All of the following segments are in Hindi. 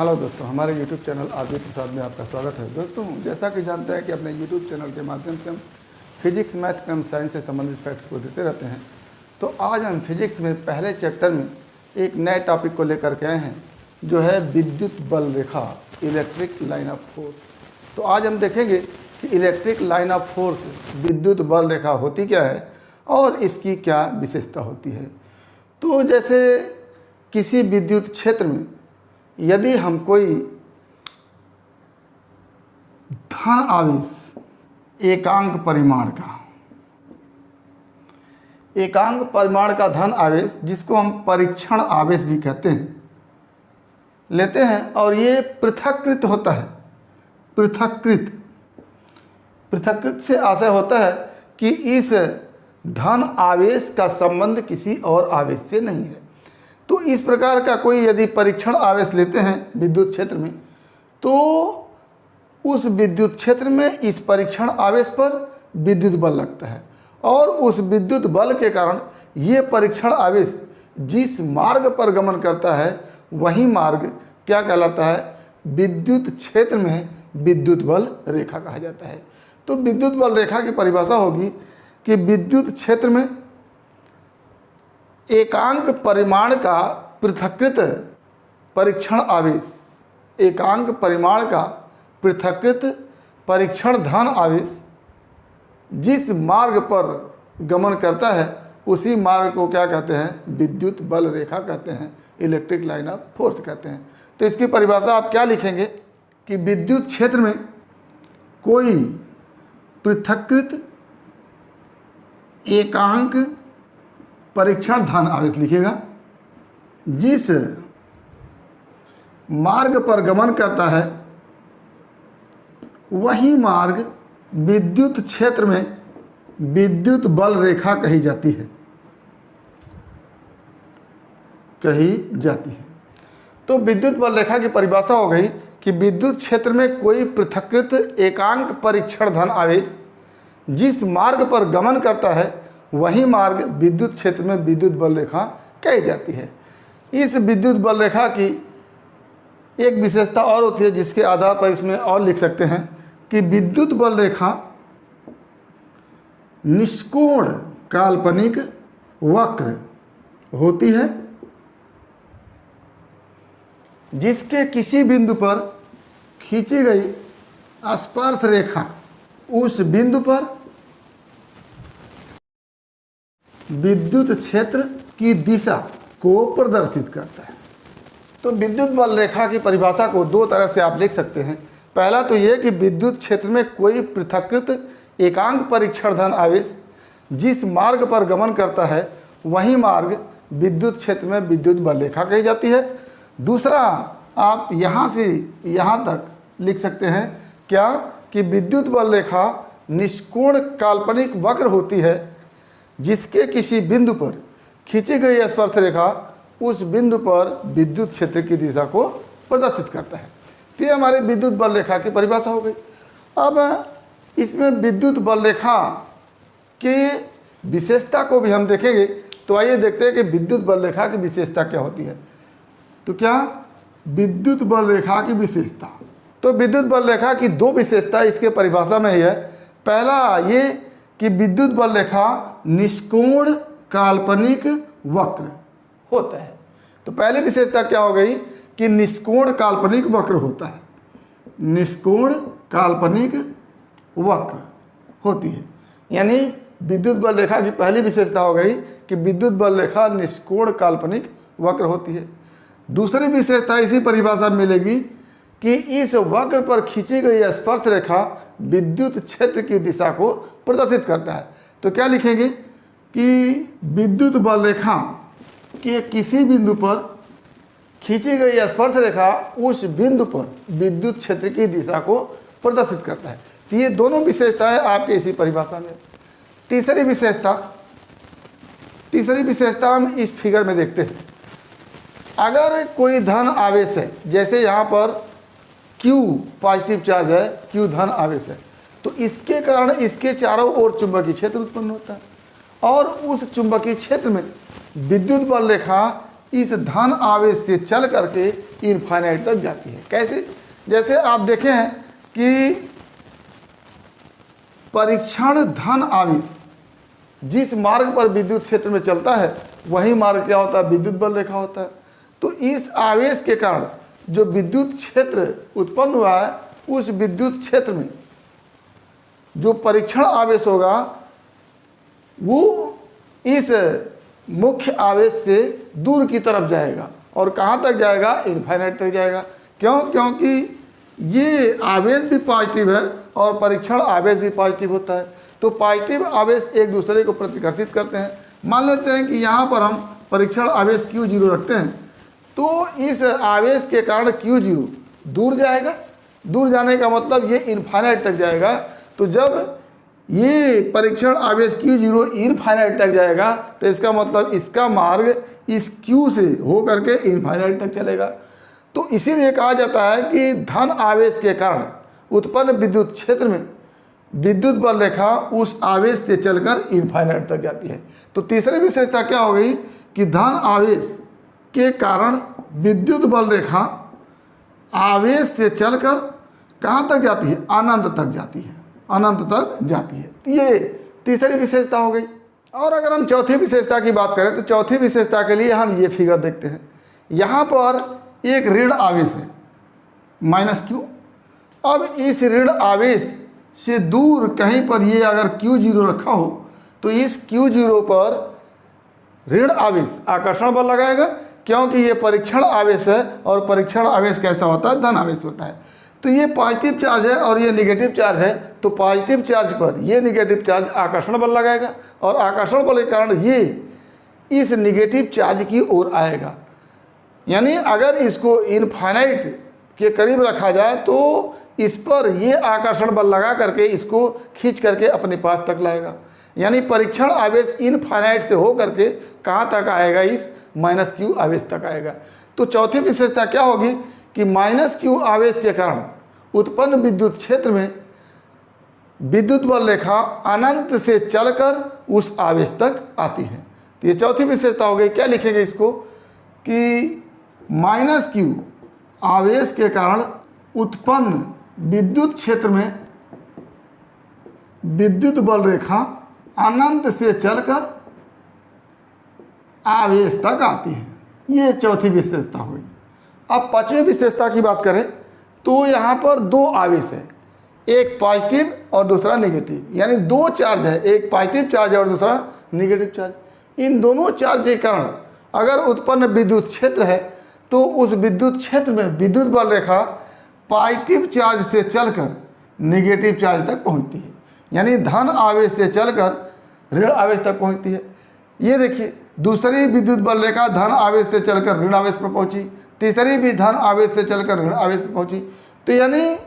हेलो दोस्तों, हमारे YouTube चैनल आरबी प्रसाद में आपका स्वागत है। दोस्तों, जैसा कि जानते हैं कि अपने YouTube चैनल के माध्यम से हम फिजिक्स, मैथ एवं साइंस से संबंधित फैक्ट्स को देते रहते हैं। तो आज हम फिजिक्स में पहले चैप्टर में एक नए टॉपिक को लेकर के आए हैं, जो है विद्युत बल रेखा, इलेक्ट्रिक लाइन ऑफ फोर्स। तो आज हम देखेंगे कि इलेक्ट्रिक लाइन ऑफ फोर्स, विद्युत बल रेखा होती क्या है और इसकी क्या विशेषता होती है। तो जैसे किसी विद्युत क्षेत्र में यदि हम कोई धन आवेश एकांक परिमाण का धन आवेश, जिसको हम परीक्षण आवेश भी कहते हैं, लेते हैं और ये पृथक्कृत होता है। पृथक्कृत से आशय होता है कि इस धन आवेश का संबंध किसी और आवेश से नहीं है। तो इस प्रकार का कोई यदि परीक्षण आवेश लेते हैं विद्युत क्षेत्र में, तो उस विद्युत क्षेत्र में इस परीक्षण आवेश पर विद्युत बल लगता है और उस विद्युत बल के कारण ये परीक्षण आवेश जिस मार्ग पर गमन करता है वही मार्ग क्या कहलाता है, विद्युत क्षेत्र में विद्युत बल रेखा कहा जाता है। तो विद्युत बल रेखा की परिभाषा होगी कि विद्युत क्षेत्र में एकांक परिमाण का पृथक्कृत परीक्षण आवेश, एकांक परिमाण का पृथक्कृत परीक्षण धन आवेश जिस मार्ग पर गमन करता है उसी मार्ग को क्या कहते हैं, विद्युत बल रेखा कहते हैं, इलेक्ट्रिक लाइन ऑफ फोर्स कहते हैं। तो इसकी परिभाषा आप क्या लिखेंगे कि विद्युत क्षेत्र में कोई पृथक्कृत एकांक परीक्षण धन आवेश लिखेगा जिस मार्ग पर गमन करता है वही मार्ग विद्युत क्षेत्र में विद्युत बल रेखा कही जाती है। तो विद्युत बल रेखा की परिभाषा हो गई कि विद्युत क्षेत्र में कोई पृथक्कृत एकांक परीक्षण धन आवेश जिस मार्ग पर गमन करता है वही मार्ग विद्युत क्षेत्र में विद्युत बल रेखा कही जाती है। इस विद्युत बल रेखा की एक विशेषता और होती है जिसके आधार पर इसमें और लिख सकते हैं कि विद्युत बल रेखा निष्कोण काल्पनिक वक्र होती है जिसके किसी बिंदु पर खींची गई स्पर्श रेखा उस बिंदु पर विद्युत क्षेत्र की दिशा को प्रदर्शित करता है। तो विद्युत बल रेखा की परिभाषा को दो तरह से आप लिख सकते हैं। पहला तो ये कि विद्युत क्षेत्र में कोई पृथक्कृत एकांक परीक्षण धन आवेश जिस मार्ग पर गमन करता है वही मार्ग विद्युत क्षेत्र में विद्युत बल रेखा कही जाती है। दूसरा, आप यहाँ से यहाँ तक लिख सकते हैं क्या कि विद्युत बल रेखा निष्कोण काल्पनिक वक्र होती है जिसके किसी बिंदु पर खींची गई स्पर्श रेखा उस बिंदु पर विद्युत क्षेत्र की दिशा को प्रदर्शित करता है। तो ये हमारे विद्युत बल रेखा की परिभाषा हो गई। अब इसमें विद्युत बल रेखा के विशेषता को भी हम देखेंगे। तो आइए देखते हैं कि विद्युत बल रेखा की विशेषता क्या होती है। तो क्या विद्युत बल रेखा की विशेषता, तो विद्युत बल रेखा की दो विशेषता इसके परिभाषा में ही है। पहला ये कि विद्युत बल रेखा निष्कोण काल्पनिक वक्र होता है। तो पहली विशेषता क्या हो गई कि निष्कोण काल्पनिक वक्र होता है, निष्कोण काल्पनिक वक्र होती है। यानी विद्युत बल रेखा की पहली विशेषता हो गई कि विद्युत बल रेखा निष्कोण काल्पनिक वक्र होती है। दूसरी विशेषता इसी परिभाषा में मिलेगी कि इस वक्र पर खींची गई स्पर्श रेखा विद्युत क्षेत्र की दिशा को प्रदर्शित करता है। तो क्या लिखेंगे कि विद्युत बल रेखा के किसी बिंदु पर खींची गई स्पर्श रेखा उस बिंदु पर विद्युत क्षेत्र की दिशा को प्रदर्शित करता है। तो ये दोनों विशेषताएं आपके इसी परिभाषा में। तीसरी विशेषता हम इस फिगर में देखते हैं। अगर कोई धन आवेश है, जैसे यहाँ पर Q पॉजिटिव चार्ज है, Q धन आवेश है, तो इसके कारण इसके चारों ओर चुंबकीय क्षेत्र उत्पन्न होता है और उस चुंबकीय क्षेत्र में विद्युत बल रेखा इस धन आवेश से चल करके इनफाइनाइट तक जाती है। कैसे? जैसे आप देखें हैं कि परीक्षण धन आवेश जिस मार्ग पर विद्युत क्षेत्र में चलता है वही मार्ग क्या होता है? विद्युत बल रेखा होता है। तो इस आवेश के कारण जो विद्युत क्षेत्र उत्पन्न हुआ है, उस विद्युत क्षेत्र में जो परीक्षण आवेश होगा वो इस मुख्य आवेश से दूर की तरफ जाएगा। और कहाँ तक जाएगा? इनफाइनाइट तक जाएगा। क्यों? क्योंकि ये आवेश भी पॉजिटिव है और परीक्षण आवेश भी पॉजिटिव होता है। तो पॉजिटिव आवेश एक दूसरे को प्रतिकर्षित करते हैं। मान लेते हैं कि यहाँ पर हम परीक्षण आवेश Q0 रखते हैं, तो इस आवेश के कारण Q0 दूर जाएगा। दूर जाने का मतलब ये इनफाइनाइट तक जाएगा। तो जब ये परीक्षण आवेश Q0 इनफाइनाइट तक जाएगा तो इसका मतलब इसका मार्ग इस Q से हो करके इनफाइनाइट तक चलेगा। तो इसीलिए कहा जाता है कि धन आवेश के कारण उत्पन्न विद्युत क्षेत्र में विद्युत बल रेखा उस आवेश से चलकर इनफाइनाइट तक जाती है। तो तीसरी विशेषता क्या हो गई कि धन आवेश के कारण विद्युत बल रेखा आवेश से चलकर कहाँ तक जाती है? अनंत तक जाती है, अनंत तक जाती है। ये तीसरी विशेषता हो गई। और अगर हम चौथी विशेषता की बात करें तो चौथी विशेषता के लिए हम ये फिगर देखते हैं। यहाँ पर एक ऋण आवेश है -Q। अब इस ऋण आवेश से दूर कहीं पर ये अगर Q0 रखा हो तो इस Q0 पर ऋण आवेश आकर्षण बल लगाएगा, क्योंकि ये परीक्षण आवेश है और परीक्षण आवेश कैसा होता है? धन आवेश होता है। तो ये पॉजिटिव चार्ज है और ये निगेटिव चार्ज है। तो पॉजिटिव चार्ज पर ये निगेटिव चार्ज आकर्षण बल लगाएगा और आकर्षण बल के कारण ये इस निगेटिव चार्ज की ओर आएगा। यानी अगर इसको इनफाइनाइट के करीब रखा जाए तो इस पर ये आकर्षण बल लगा करके इसको खींच करके अपने पास तक लाएगा। यानी परीक्षण आवेश इनफाइनाइट से हो करके कहाँ तक आएगा? इस -Q आवेश तक आएगा। तो चौथी विशेषता क्या होगी कि -Q आवेश के कारण उत्पन्न विद्युत क्षेत्र में विद्युत बल रेखा अनंत से चलकर उस आवेश तक आती है। तो ये चौथी विशेषता हो गई। क्या लिखेंगे इसको कि -Q आवेश के कारण उत्पन्न विद्युत क्षेत्र में विद्युत बल रेखा अनंत से चलकर आवेश तक आती है। ये चौथी विशेषता हुई। अब पांचवी विशेषता की बात करें तो यहाँ पर दो आवेश है, एक पॉजिटिव और दूसरा नेगेटिव। यानी दो चार्ज है, एक पॉजिटिव चार्ज है और दूसरा नेगेटिव चार्ज। इन दोनों चार्ज के कारण अगर उत्पन्न विद्युत क्षेत्र है तो उस विद्युत क्षेत्र में विद्युत बल रेखा पॉजिटिव चार्ज से चलकर नेगेटिव चार्ज तक पहुँचती है। यानी धन आवेश से चलकर ऋण आवेश तक पहुँचती है। ये देखिए, दूसरी विद्युत बल रेखा धन आवेश से चलकर ऋण आवेश पर पहुंची, तीसरी भी धन आवेश से चलकर ऋण आवेश पर पहुंची। तो यानी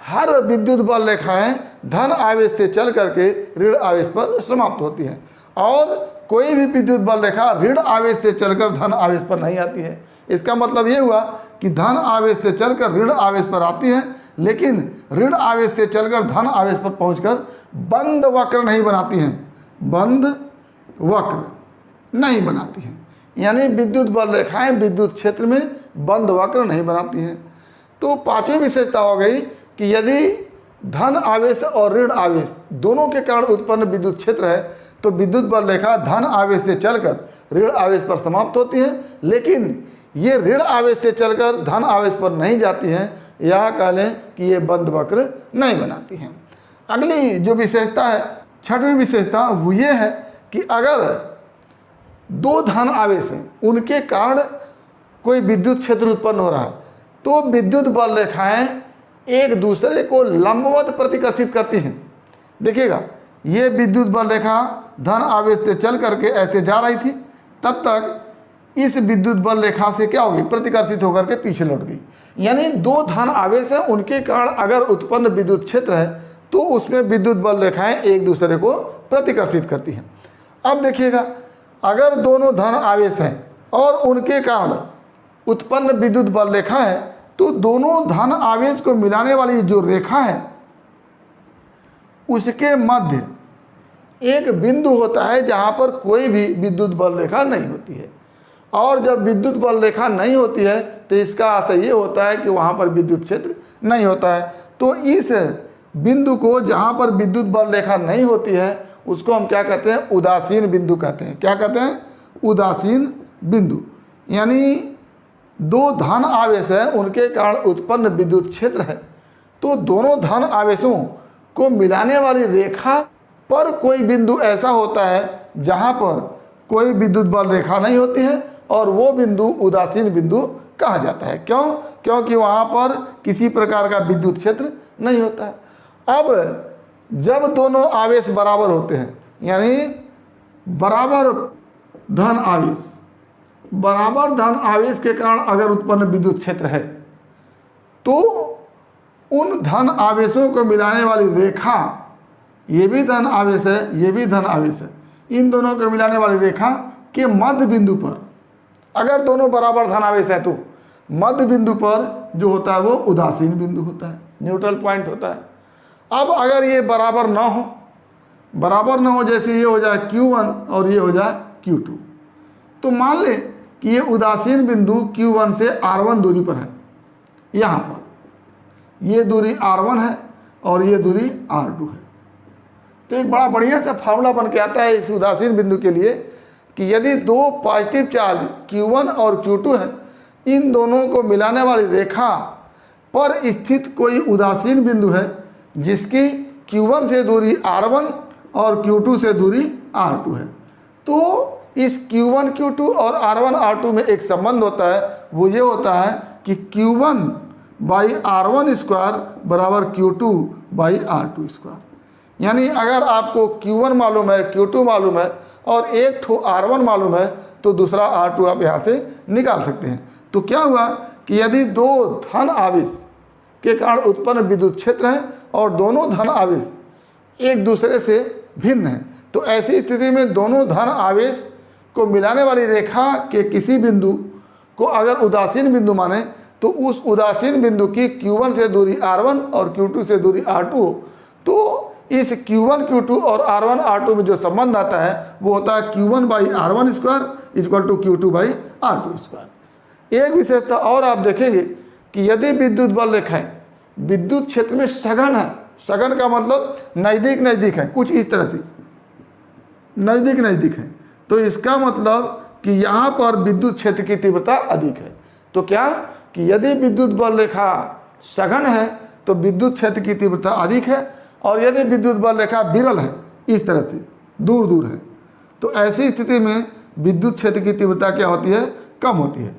हर विद्युत बल रेखाएं धन आवेश से चल करके ऋण आवेश पर समाप्त होती हैं और कोई भी विद्युत बल रेखा ऋण आवेश से चलकर धन आवेश पर नहीं आती है। इसका मतलब ये हुआ कि धन आवेश से चलकर ऋण आवेश पर आती है, लेकिन ऋण आवेश से चलकर धन आवेश पर पहुंचकर बंद वक्र नहीं बनाती हैं, बंद वक्र नहीं बनाती हैं। यानी विद्युत बल रेखाएं विद्युत क्षेत्र में बंद वक्र नहीं बनाती हैं। तो पांचवी विशेषता हो गई कि यदि धन आवेश और ऋण आवेश दोनों के कारण उत्पन्न विद्युत क्षेत्र है तो विद्युत बल रेखा धन आवेश से चलकर ऋण आवेश पर समाप्त होती है, लेकिन ये ऋण आवेश से चलकर धन आवेश पर नहीं जाती हैं। यह कह लें कि ये बंद वक्र नहीं बनाती हैं। अगली जो विशेषता है, छठवीं विशेषता, वो ये है कि अगर दो धन आवेश हैं, उनके कारण कोई विद्युत क्षेत्र उत्पन्न हो रहा है तो विद्युत बल रेखाएं एक दूसरे को लंबवत प्रतिकर्षित करती हैं। देखिएगा, ये विद्युत बल रेखा धन आवेश से चल करके ऐसे जा रही थी, तब तक इस विद्युत बल रेखा से क्या होगी? प्रतिकर्षित होकर के पीछे लौट गई। यानी दो धन आवेश है, उनके कारण अगर उत्पन्न विद्युत क्षेत्र है तो उसमें विद्युत बल रेखाएं एक दूसरे को प्रतिकर्षित करती हैं। अब देखिएगा, अगर दोनों धन आवेश हैं और उनके कारण उत्पन्न विद्युत बल रेखा है तो दोनों धन आवेश को मिलाने वाली जो रेखा है उसके मध्य एक बिंदु होता है जहाँ पर कोई भी विद्युत बल रेखा नहीं होती है। और जब विद्युत बल रेखा नहीं होती है तो इसका आशय ये होता है कि वहाँ पर विद्युत क्षेत्र नहीं होता है। तो इस बिंदु को जहाँ पर विद्युत बल रेखा नहीं होती है उसको हम क्या कहते हैं, उदासीन बिंदु कहते हैं। क्या कहते हैं, उदासीन बिंदु। यानी दो धन आवेश है, उनके कारण उत्पन्न विद्युत क्षेत्र है। तो दोनों धन आवेशों को मिलाने वाली रेखा पर कोई बिंदु ऐसा होता है जहाँ पर कोई विद्युत बल रेखा नहीं होती है और वो बिंदु उदासीन बिंदु कहा जाता है। क्यों? क्योंकि वहाँ पर किसी प्रकार का विद्युत क्षेत्र नहीं होता है। अब जब दोनों आवेश बराबर होते हैं, यानी बराबर धन आवेश के कारण अगर उत्पन्न विद्युत क्षेत्र है तो उन धन आवेशों को मिलाने वाली रेखा, ये भी धन आवेश है, ये भी धन आवेश है, इन दोनों को मिलाने वाली रेखा के मध्य बिंदु पर, अगर दोनों बराबर धन आवेश है तो मध्य बिंदु पर जो होता है वो उदासीन बिंदु होता है, न्यूट्रल पॉइंट होता है। अब अगर ये बराबर ना हो, जैसे ये हो जाए Q1 और ये हो जाए Q2, तो मान लें कि ये उदासीन बिंदु Q1 से R1 दूरी पर है। यहाँ पर ये दूरी R1 है और ये दूरी R2 है। तो एक बड़ा बढ़िया सा फार्मूला बन के आता है इस उदासीन बिंदु के लिए कि यदि दो पॉजिटिव चार्ज Q1 और Q2 है, इन दोनों को मिलाने वाली रेखा पर स्थित कोई उदासीन बिंदु है जिसकी Q1 से दूरी R1 और Q2 से दूरी R2 है, तो इस Q1 Q2 और R1 R2 में एक संबंध होता है। वो ये होता है कि Q1 बाई R1 स्क्वायर बराबर Q2 बाई R2 स्क्वायर। यानी अगर आपको Q1 मालूम है, Q2 मालूम है और एक ठो R1 मालूम है तो दूसरा R2 आप यहाँ से निकाल सकते हैं। तो क्या हुआ कि यदि दो धन आवेश के कारण उत्पन्न विद्युत क्षेत्र है और दोनों धन आवेश एक दूसरे से भिन्न है, तो ऐसी स्थिति में दोनों धन आवेश को मिलाने वाली रेखा के किसी बिंदु को अगर उदासीन बिंदु माने तो उस उदासीन बिंदु की Q1 से दूरी R1 और Q2 से दूरी R2 हो, तो इस Q1 Q2 और R1 R2 में जो संबंध आता है वो होता है Q1 by R1 square equal to Q2 by R2 square. एक विशेषता और आप देखेंगे कि यदि विद्युत बल रेखाएं विद्युत क्षेत्र में सघन है, सघन का मतलब नज़दीक नज़दीक है, कुछ इस तरह से नज़दीक नज़दीक है, तो इसका मतलब कि यहाँ पर विद्युत क्षेत्र की तीव्रता अधिक है। तो क्या कि यदि विद्युत बल रेखा सघन है तो विद्युत क्षेत्र की तीव्रता अधिक है, और यदि विद्युत बल रेखा विरल है, इस तरह से दूर दूर है, तो ऐसी स्थिति में विद्युत क्षेत्र की तीव्रता क्या होती है, कम होती है।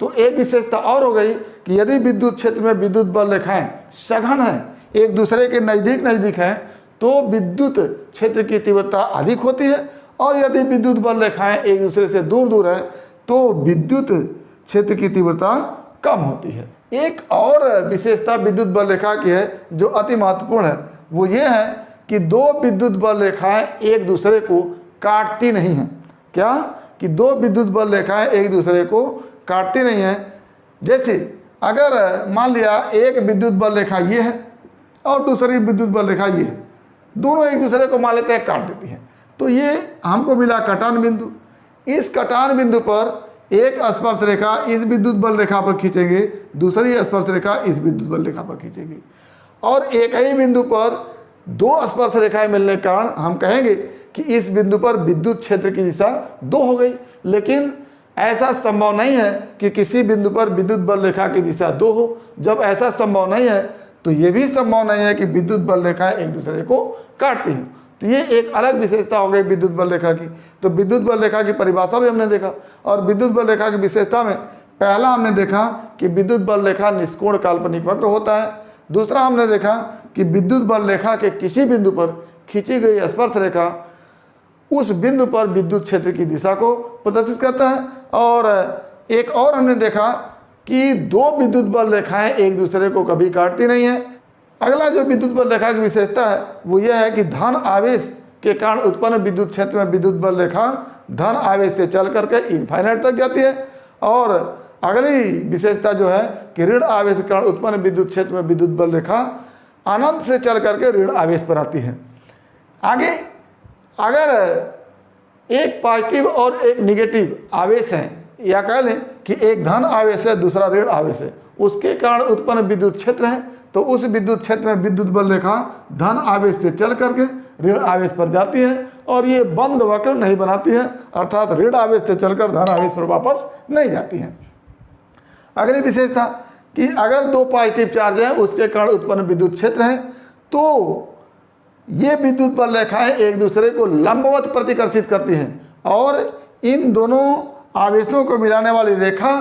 तो एक विशेषता और हो गई कि यदि विद्युत क्षेत्र में विद्युत बल रेखाएं सघन है, एक दूसरे के नज़दीक नज़दीक हैं, तो विद्युत क्षेत्र की तीव्रता अधिक होती है, और यदि विद्युत बल रेखाएं एक दूसरे से दूर दूर हैं तो विद्युत क्षेत्र की तीव्रता कम होती है। एक और विशेषता विद्युत बल रेखा की है जो अति महत्वपूर्ण है, वो ये है कि दो विद्युत बल रेखाएं एक दूसरे को काटती नहीं हैं। क्या कि दो विद्युत बल रेखाएं एक दूसरे को काटती नहीं हैं। जैसे अगर मान लिया एक विद्युत बल रेखा ये है और दूसरी विद्युत बल रेखा ये है, दोनों एक दूसरे को मान लेते हैं काट देती हैं, तो ये हमको मिला कटान बिंदु। इस कटान बिंदु पर एक स्पर्श रेखा इस विद्युत बल रेखा पर खींचेंगे, दूसरी स्पर्श रेखा इस विद्युत बल रेखा पर खींचेंगे, और एक ही बिंदु पर दो स्पर्श रेखाएं मिलने के कारण हम कहेंगे कि इस बिंदु पर विद्युत क्षेत्र की दिशा 2 हो गई। लेकिन ऐसा संभव नहीं है कि किसी बिंदु पर विद्युत बल रेखा की दिशा 2 हो। जब ऐसा संभव नहीं है तो ये भी संभव नहीं है कि विद्युत बल रेखाएं एक दूसरे को काटती हैं। तो ये एक अलग विशेषता हो गई विद्युत बल रेखा की। तो विद्युत बल रेखा की परिभाषा भी हमने देखा, और विद्युत बल रेखा की विशेषता में पहला हमने देखा कि विद्युत बल रेखा निष्कोण काल्पनिक वक्र होता है। दूसरा हमने देखा कि विद्युत बल रेखा के किसी बिंदु पर खींची गई स्पर्श रेखा उस बिंदु पर विद्युत क्षेत्र की दिशा को प्रदर्शित करता है। और एक और हमने देखा कि दो विद्युत बल रेखाएं एक दूसरे को कभी काटती नहीं है। अगला जो विद्युत बल रेखा की विशेषता है वो यह है कि धन आवेश के कारण उत्पन्न विद्युत क्षेत्र में विद्युत बल रेखा धन आवेश से चल करके इनफाइनाइट तक जाती है। और अगली विशेषता जो है कि ऋण आवेश के कारण उत्पन्न विद्युत क्षेत्र में विद्युत बल रेखा अनंत से चल करके ऋण आवेश पर आती है। आगे अगर एक पॉजिटिव और एक निगेटिव आवेश हैं, या कह लें कि एक धन आवेश है, दूसरा ऋण आवेश है, उसके कारण उत्पन्न विद्युत क्षेत्र है, तो उस विद्युत क्षेत्र में विद्युत बल रेखा धन आवेश से चल करके ऋण आवेश पर जाती है और ये बंद वक्र नहीं बनाती है, अर्थात ऋण आवेश से चलकर धन आवेश पर वापस नहीं जाती है। अगली विशेषता कि अगर दो पॉजिटिव चार्ज है उसके कारण उत्पन्न विद्युत क्षेत्र है, तो ये विद्युत बल रेखाएं एक दूसरे को लंबवत प्रतिकर्षित करती हैं और इन दोनों आवेशों को मिलाने वाली रेखा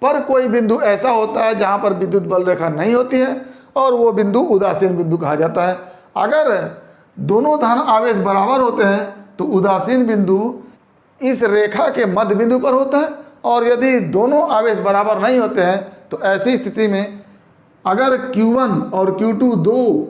पर कोई बिंदु ऐसा होता है जहां पर विद्युत बल रेखा नहीं होती है और वो बिंदु उदासीन बिंदु कहा जाता है। अगर दोनों धन आवेश बराबर होते हैं तो उदासीन बिंदु इस रेखा के मध्य बिंदु पर होता है, और यदि दोनों आवेश बराबर नहीं होते हैं तो ऐसी स्थिति में अगर Q1 और Q2 दो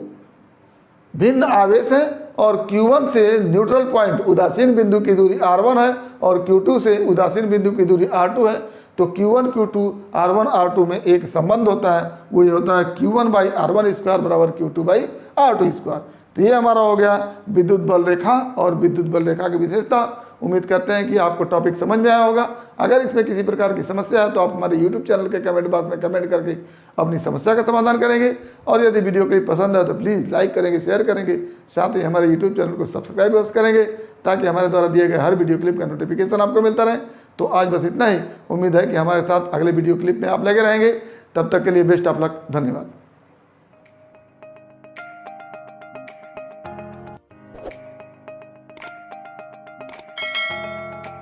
भिन्न आवेश है और Q1 से न्यूट्रल पॉइंट उदासीन बिंदु की दूरी R1 है और Q2 से उदासीन बिंदु की दूरी R2 है, तो Q1 Q2 R1 R2 में एक संबंध होता है, वो ये होता है Q1/R1² बराबर Q2/R2²। तो ये हमारा हो गया विद्युत बल रेखा और विद्युत बल रेखा की विशेषता। उम्मीद करते हैं कि आपको टॉपिक समझ में आया होगा। अगर इसमें किसी प्रकार की समस्या है तो आप हमारे YouTube चैनल के कमेंट बॉक्स में कमेंट करके अपनी समस्या का समाधान करेंगे, और यदि वीडियो क्लिप पसंद है तो प्लीज़ लाइक करेंगे, शेयर करेंगे, साथ ही हमारे YouTube चैनल को सब्सक्राइब अवश्य करेंगे ताकि हमारे द्वारा दिए गए हर वीडियो क्लिप का नोटिफिकेशन आपको मिलता रहे। तो आज बस इतना ही। उम्मीद है कि हमारे साथ अगले वीडियो क्लिप में आप लगे रहेंगे। तब तक के लिए बेस्ट ऑफ लक। धन्यवाद।